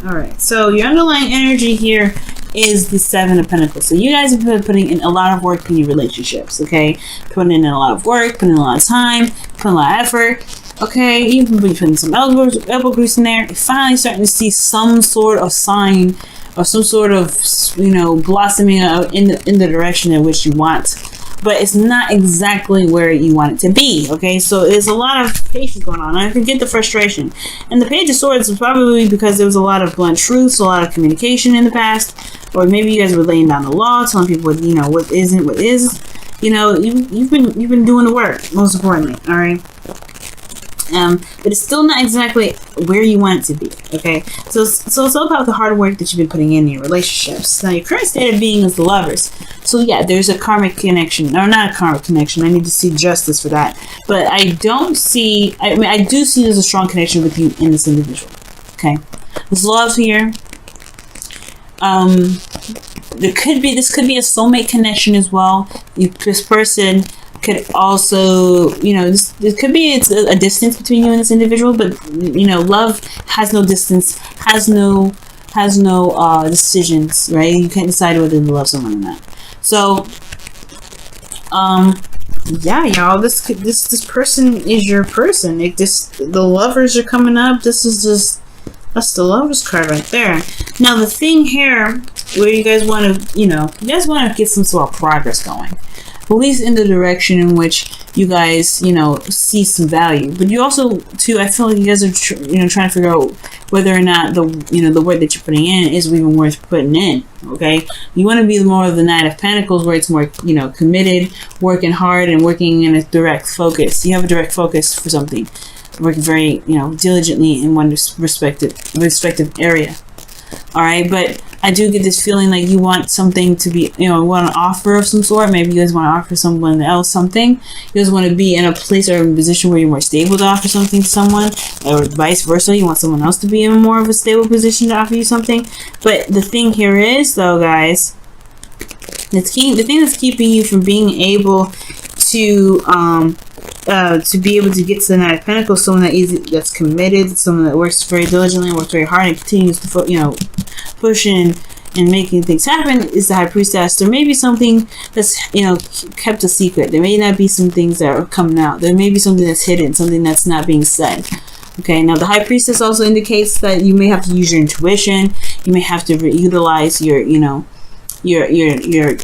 All right. So your underlying energy here is the Seven of Pentacles. So you guys have been putting in a lot of work in your relationships. Okay, putting in a lot of work, putting in a lot of time, putting a lot of effort. Okay, you've been putting some elbow grease in there. You're finally starting to see some sort of sign or some sort of, you know, blossoming in the direction in which you want. But it's not exactly where you want it to be, okay? So there's a lot of patience going on. I can get the frustration. And the Page of Swords is probably because there was a lot of blunt truths, a lot of communication in the past. Or maybe you guys were laying down the law, telling people, you know, what isn't, what is. You know, you've been doing the work, most importantly, all right? But it's still not exactly where you want it to be, okay? So it's all about the hard work that you've been putting in your relationships. Now, your current state of being is the Lovers. So yeah, there's a karmic connection, or not a karmic connection. I need to see justice for that. But I don't see, I mean, I do see there's a strong connection with you in this individual, okay? There's love here. This could be a soulmate connection as well. This person could also, you know, this could be a distance between you and this individual, but you know, love has no distance, has no decisions, right? You can't decide whether to love someone or not. So, yeah, y'all, this person is your person. The Lovers are coming up. That's the Lovers card right there. Now the thing here, where you guys want to, you guys want to get some sort of progress going. At least in the direction in which you guys, you know, see some value. But you also, too, I feel like you guys are, trying to figure out whether or not the work that you're putting in is even worth putting in. Okay, you want to be more of the Knight of Pentacles, where it's more, committed, working hard, and working in a direct focus. You have a direct focus for something, working very, diligently in one respective area. All right, but I do get this feeling like you want something to be, want an offer of some sort. Maybe you guys want to offer someone else something. You guys want to be in a place or in a position where you're more stable to offer something to someone, or vice versa. You want someone else to be in more of a stable position to offer you something. But the thing here is, though, guys, the thing that's keeping you from being able to be able to get to the Knight of Pentacles, someone that's committed, someone that works very diligently, works very hard, and continues to pushing and making things happen, is the High Priestess. There may be something that's kept a secret. There may not be some things that are coming out. There may be something that's hidden, something that's not being said. Okay, now the High Priestess also indicates that you may have to use your intuition. You may have to utilize your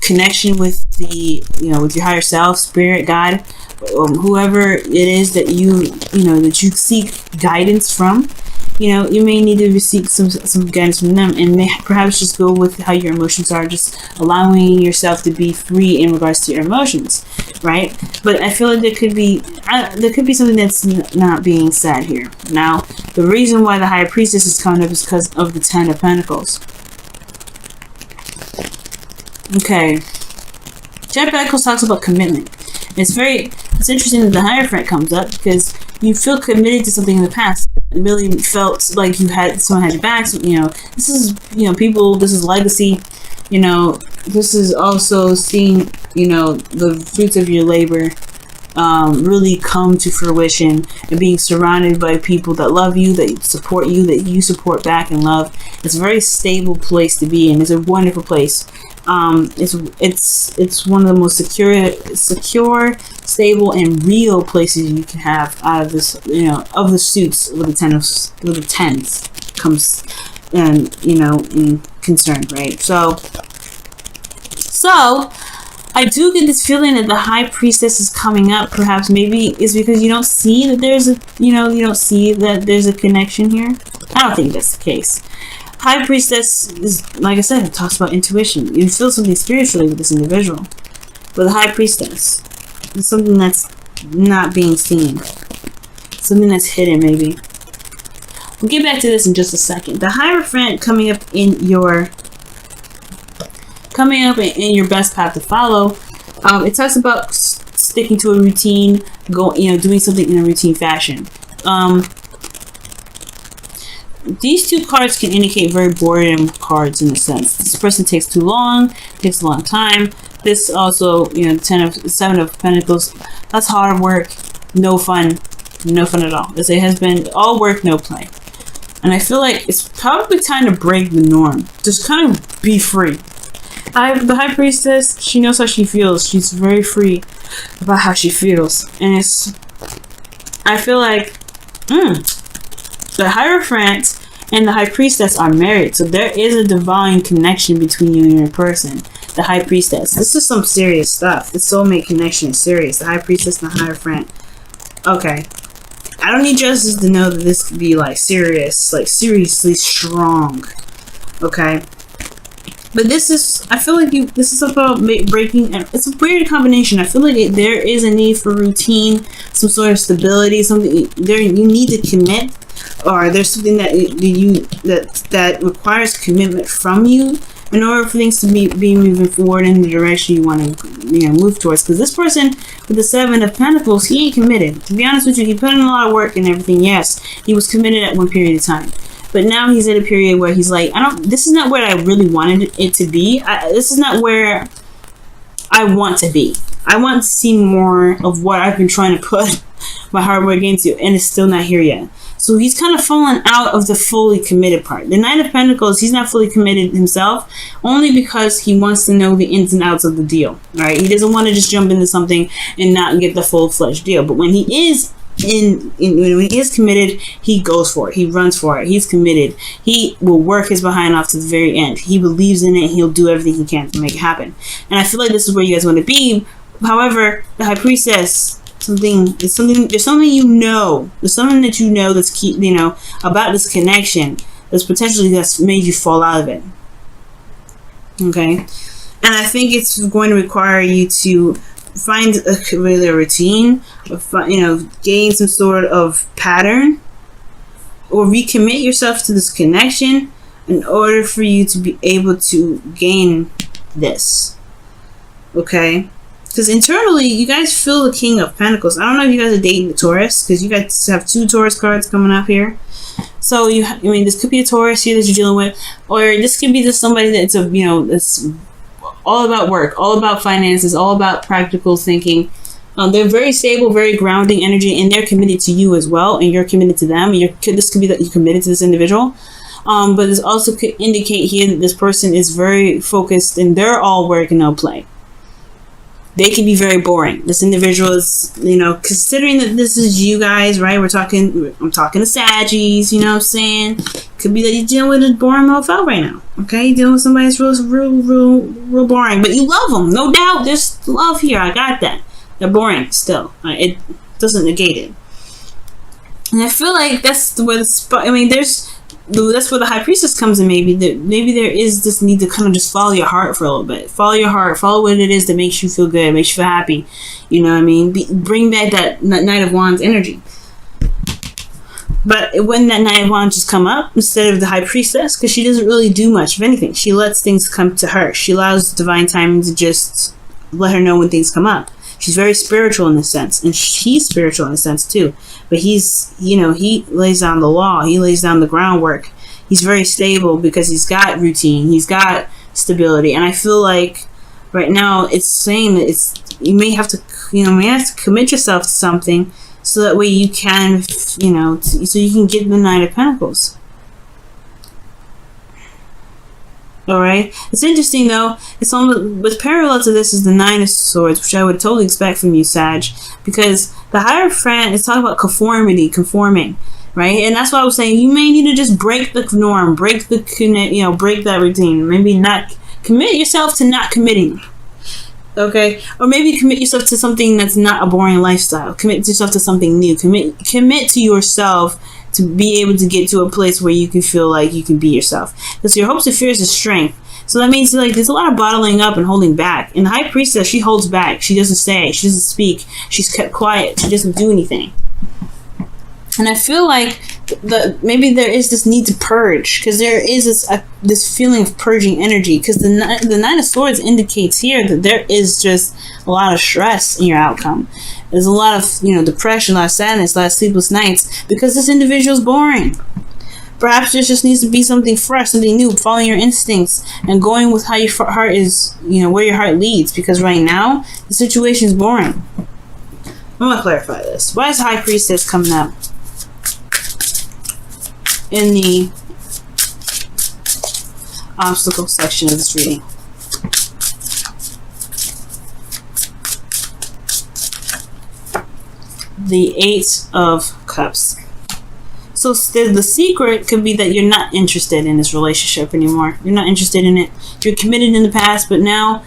connection with with your higher self, spirit, God, whoever it is that that you seek guidance from. You may need to seek some guidance from them, and perhaps just go with how your emotions are, just allowing yourself to be free in regards to your emotions, right? But I feel like there could be something that's not being said here. Now, the reason why the High Priestess is coming up is because of the Ten of Pentacles. Okay, Ten of Pentacles talks about commitment. It's interesting that the Hierophant comes up, because you feel committed to something in the past. It really felt like someone had your back. So, this is people. This is legacy. This is also seeing the fruits of your labor really come to fruition, and being surrounded by people that love you, that support you, that you support back and love. It's a very stable place to be in. It's a wonderful place. It's one of the most secure, stable, and real places you can have out of this, of the suits with the tens comes, and in concern, right? So I do get this feeling that the High Priestess is coming up. Perhaps maybe it's because you don't see that there's a connection here. I don't think that's the case. High Priestess is, like I said, it talks about intuition. You feel something spiritually with this individual. But the High Priestess is something that's not being seen. Something that's hidden, maybe. We'll get back to this in just a second. The Hierophant coming up in your best path to follow. It talks about sticking to a routine, doing something in a routine fashion. These two cards can indicate very boredom cards in a sense. This person takes too long, takes a long time. This also, Seven of Pentacles, that's hard work, no fun at all. As it has been all work, no play. And I feel like it's probably time to break the norm. Just kind of be free. The High Priestess, she knows how she feels. She's very free about how she feels. And I feel like, the Hierophant and the High Priestess are married. So there is a divine connection between you and your person. The High Priestess. This is some serious stuff. The soulmate connection is serious. The High Priestess and the Hierophant. Okay. I don't need justice to know that this could be like serious, like seriously strong. Okay. But this is, I feel like this is about breaking, it's a weird combination. I feel like there is a need for routine, some sort of stability, something there you need to commit, or there's something that that requires commitment from you in order for things to be moving forward in the direction you want to move towards. Because this person with the Seven of Pentacles, he ain't committed. To be honest with you, he put in a lot of work and everything. Yes, he was committed at one period of time. But now he's at a period where he's like, this is not where I really wanted it to be. This is not where I want to be. I want to see more of what I've been trying to put my hard work into, and it's still not here yet. So he's kind of fallen out of the fully committed part. The Knight of Pentacles, he's not fully committed himself, only because he wants to know the ins and outs of the deal. Right? He doesn't want to just jump into something and not get the full-fledged deal. But when he is when he is committed, he goes for it. He runs for it. He's committed. He will work his behind off to the very end. He believes in it, and he'll do everything he can to make it happen. And I feel like this is where you guys want to be. However, the High Priestess, there's something you know. There's something that you know that's about this connection that's made you fall out of it. Okay, and I think it's going to require you to find a routine, or gain some sort of pattern, or recommit yourself to this connection in order for you to be able to gain this. Okay, because internally you guys feel the King of Pentacles. I don't know if you guys are dating the Taurus, because you guys have 2 Taurus cards coming up here. So this could be a Taurus here that you're dealing with, or this could be just somebody that's that's all about work, all about finances, all about practical thinking. They're very stable, very grounding energy, and they're committed to you as well, and you're committed to them. This could be that you're committed to this individual. But this also could indicate here that this person is very focused, and they're all work and no play. They can be very boring. This individual is, considering that this is you guys, right? I'm talking to Saggies, you know what I'm saying? Could be that you're dealing with a boring mofo right now, okay? You're dealing with somebody that's real boring, but you love them, no doubt. There's love here, I got that. They're boring still. It doesn't negate it. And I feel like that's where that's where the High Priestess comes in. Maybe there is this need to kind of just follow your heart for a little bit. Follow your heart. Follow what it is that makes you feel good, makes you feel happy. You know what I mean? Bring back that Knight of Wands energy. But when that Knight of Wands just come up instead of the High Priestess, because she doesn't really do much of anything. She lets things come to her. She allows divine timing to just let her know when things come up. She's very spiritual in this sense, and he's spiritual in a sense too. But he's, he lays down the law. He lays down the groundwork. He's very stable because he's got routine. He's got stability. And I feel like right now it's saying that you may have to commit yourself to something so that way you can, so you can get the Knight of Pentacles. All right. It's interesting though. It's almost what's parallel to this is the Nine of Swords, which I would totally expect from you, Sag, because the Hierophant is talking about conforming, right? And that's why I was saying you may need to just break the norm, break that routine. Maybe not commit yourself to not committing. Okay, or maybe commit yourself to something that's not a boring lifestyle. Commit yourself to something new. Commit to yourself to be able to get to a place where you can feel like you can be yourself. Because your hopes and fears is strength. So that means there's a lot of bottling up and holding back. And the High Priestess, she holds back. She doesn't say. She doesn't speak. She's kept quiet. She doesn't do anything. And I feel like maybe there is this need to purge, because there is this feeling of purging energy, because the Nine of Swords indicates here that there is just a lot of stress in your outcome. There's a lot of depression, a lot of sadness, a lot of sleepless nights, because this individual is boring. Perhaps there just needs to be something fresh, something new, following your instincts and going with how your heart is, where your heart leads, because right now the situation is boring. I'm going to clarify this. Why is the High Priestess coming up? in the obstacle section of this reading. The Eight of Cups. So the secret could be that you're not interested in this relationship anymore. You're not interested in it. You're committed in the past, but now,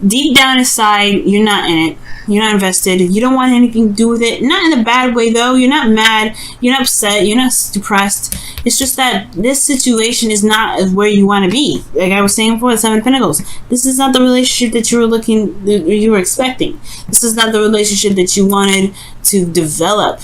deep down inside, you're not in it. You're not invested. You don't want anything to do with it. Not in a bad way, though. You're not mad. You're not upset. You're not depressed. It's just that this situation is not where you want to be. Like I was saying before, the Seven of Pentacles. This is not the relationship that you were expecting. This is not the relationship that you wanted to develop.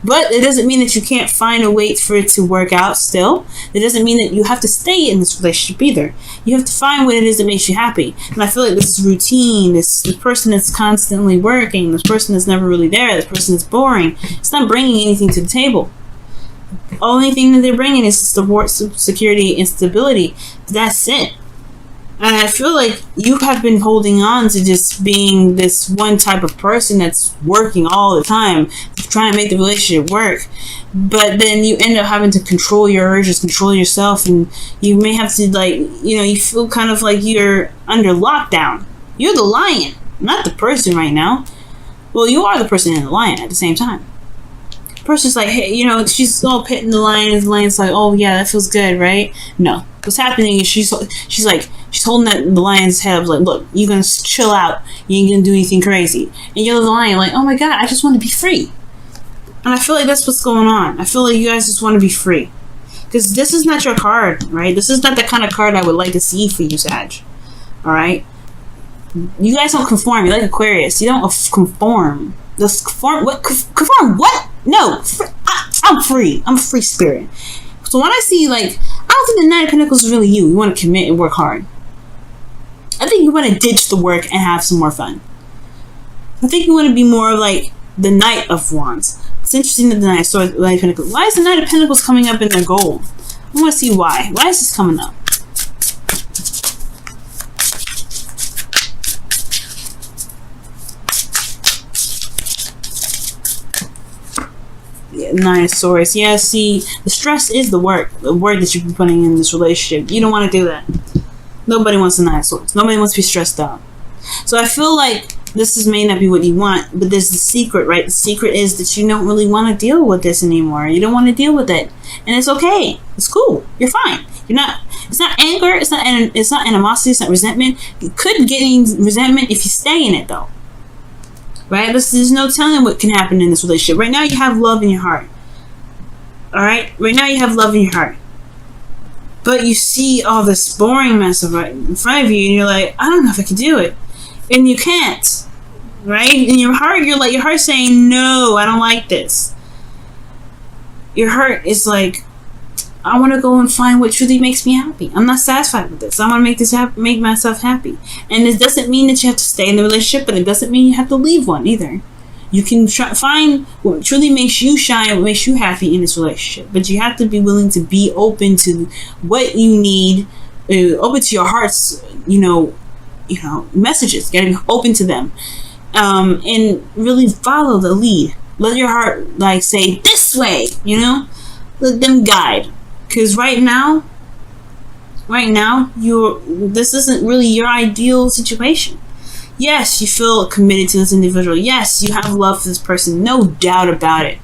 But it doesn't mean that you can't find a way for it to work out still. It doesn't mean that you have to stay in this relationship either. You have to find what it is that makes you happy. And I feel like this is routine. This person that's constantly working. This person that's never really there. This person that's boring. It's not bringing anything to the table. The only thing that they're bringing is support, security, and stability. That's it. And I feel like you have been holding on to just being this one type of person that's working all the time, trying to make the relationship work. But then you end up having to control your urges, control yourself, and you may have to, like, you know, you feel kind of like you're under lockdown. You're the lion, not the person right now. Well, you are the person and the lion at the same time. The person's like, hey, you know, she's all petting the lion, and the lion's like, oh yeah, that feels good, right? No. What's happening is she's holding the lion's head up, like, look, you're gonna chill out, you ain't gonna do anything crazy. And you're the lion, like, oh my god, I just want to be free. And I feel like that's what's going on. I feel like you guys just want to be free. Because this is not your card, right? This is not the kind of card I would like to see for you, Sag. Alright? You guys don't conform. You're like Aquarius. You don't conform. Just conform? What? Conform what? No. I'm free. I'm a free spirit. So when I see, like, I don't think the Nine of Pentacles is really you. You want to commit and work hard. I think you want to ditch the work and have some more fun. I think you want to be more like the Knight of Wands. It's interesting that the Knight of Pentacles. Why is the Knight of Pentacles coming up in their gold? I want to see why. Why is this coming up? Nine of Swords. Yeah, see, the stress is the work that you've been putting in this relationship. You don't want to do that. Nobody wants the Nine of Swords. Nobody wants to be stressed out. So I feel like this may not be what you want, but there's the secret, right? The secret is that you don't really want to deal with this anymore. You don't want to deal with it, and it's okay. It's cool. You're fine. You're not. It's not anger. It's not animosity. It's not resentment. You could get resentment if you stay in it, though. Right? There's no telling what can happen in this relationship. Right now, you have love in your heart. Alright? Right now, you have love in your heart. But you see all this boring mess right in front of you, and you're like, I don't know if I can do it. And you can't. Right? In your heart, your heart's saying, no, I don't like this. Your heart is like, I want to go and find what truly makes me happy. I'm not satisfied with this. I want to make myself happy. And it doesn't mean that you have to stay in the relationship, but it doesn't mean you have to leave one either. You can find what truly makes you shine, what makes you happy in this relationship. But you have to be willing to be open to what you need, open to your heart's, messages. You gotta be open to them, and really follow the lead. Let your heart say this way. Let them guide. Because right now, this isn't really your ideal situation. Yes, you feel committed to this individual. Yes, you have love for this person. No doubt about it.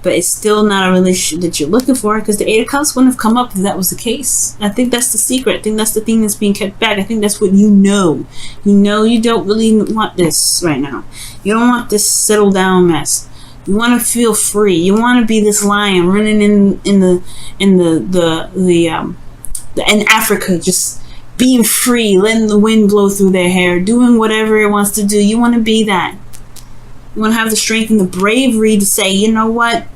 But it's still not a relationship that you're looking for, because the Eight of Cups wouldn't have come up if that was the case. I think that's the secret. I think that's the thing that's being kept back. I think that's what you know. You don't really want this right now. You don't want this settled down mess. You want to feel free. You want to be this lion running in Africa, just being free, letting the wind blow through their hair, doing whatever it wants to do. You want to be that. You want to have the strength and the bravery to say, you know what?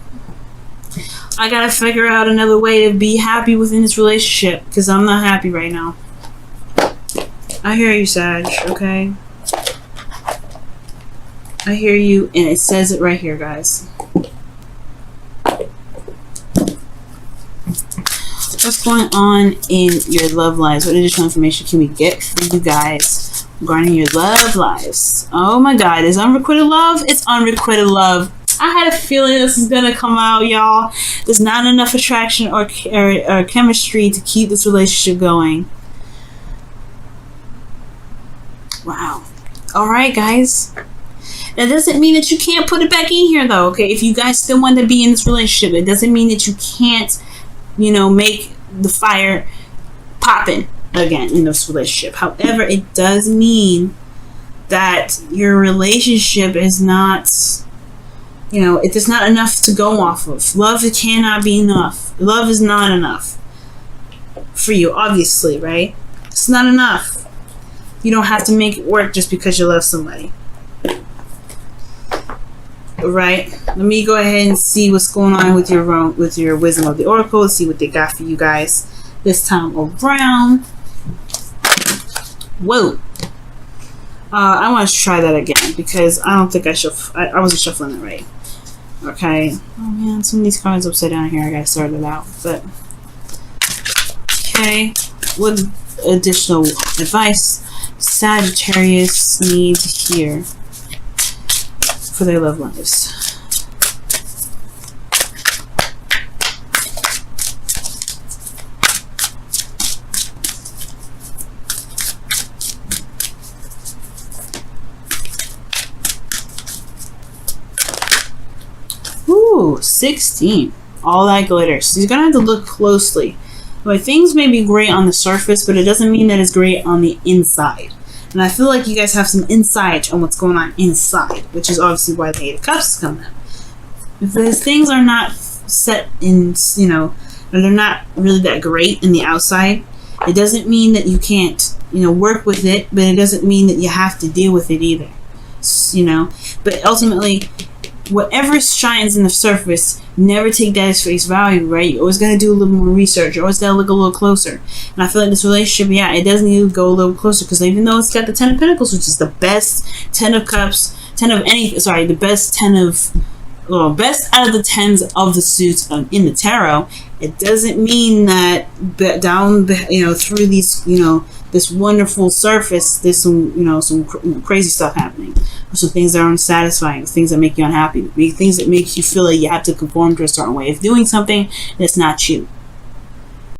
I got to figure out another way to be happy within this relationship, because I'm not happy right now. I hear you, Sag, okay? I hear you, and it says it right here, guys. What's going on in your love lives? What additional information can we get for you guys regarding your love lives? Oh my God, is unrequited love? It's unrequited love. I had a feeling this is gonna come out, y'all. There's not enough attraction or chemistry to keep this relationship going. Wow. All right, guys. That doesn't mean that you can't put it back in here, though. Okay, if you guys still want to be in this relationship, it doesn't mean that you can't, you know, make the fire popping again in this relationship. However, it does mean that your relationship is not, you know, it is not enough to go off of. Love, it cannot be enough. Love is not enough for you, obviously, right? It's not enough. You don't have to make it work just because you love somebody. Right? Let me go ahead and see what's going on with your wisdom of the oracle. Let's see what they got for you guys this time around. Whoa. I want to try that again because I don't think I wasn't shuffling it right. Okay. Oh man, some of these cards upside down here. I gotta sort it out. But okay. What additional advice Sagittarius needs here for their love lives? Ooh, 16. All that glitter. So you're gonna have to look closely. But things may be great on the surface, but it doesn't mean that it's great on the inside. And I feel like you guys have some insight on what's going on inside, which is obviously why the Eight of Cups is coming up. If those things are not set in, you know, or they're not really that great in the outside, it doesn't mean that you can't, you know, work with it, but it doesn't mean that you have to deal with it either. You know, but ultimately, whatever shines in the surface, never take that as face value, right? You always got to do a little more research. You always got to look a little closer. And I feel like this relationship, yeah, it does need to go a little closer because even though it's got the 10 of Pentacles, which is the best 10 of Cups, 10 of anything, sorry, the best 10 of, well, best out of the 10s of the suits in the tarot, it doesn't mean that down, you know, through these, you know, this wonderful surface, there's some, you know, some crazy stuff happening. Some things that are unsatisfying, things that make you unhappy, things that make you feel like you have to conform to a certain way of doing something that's not you.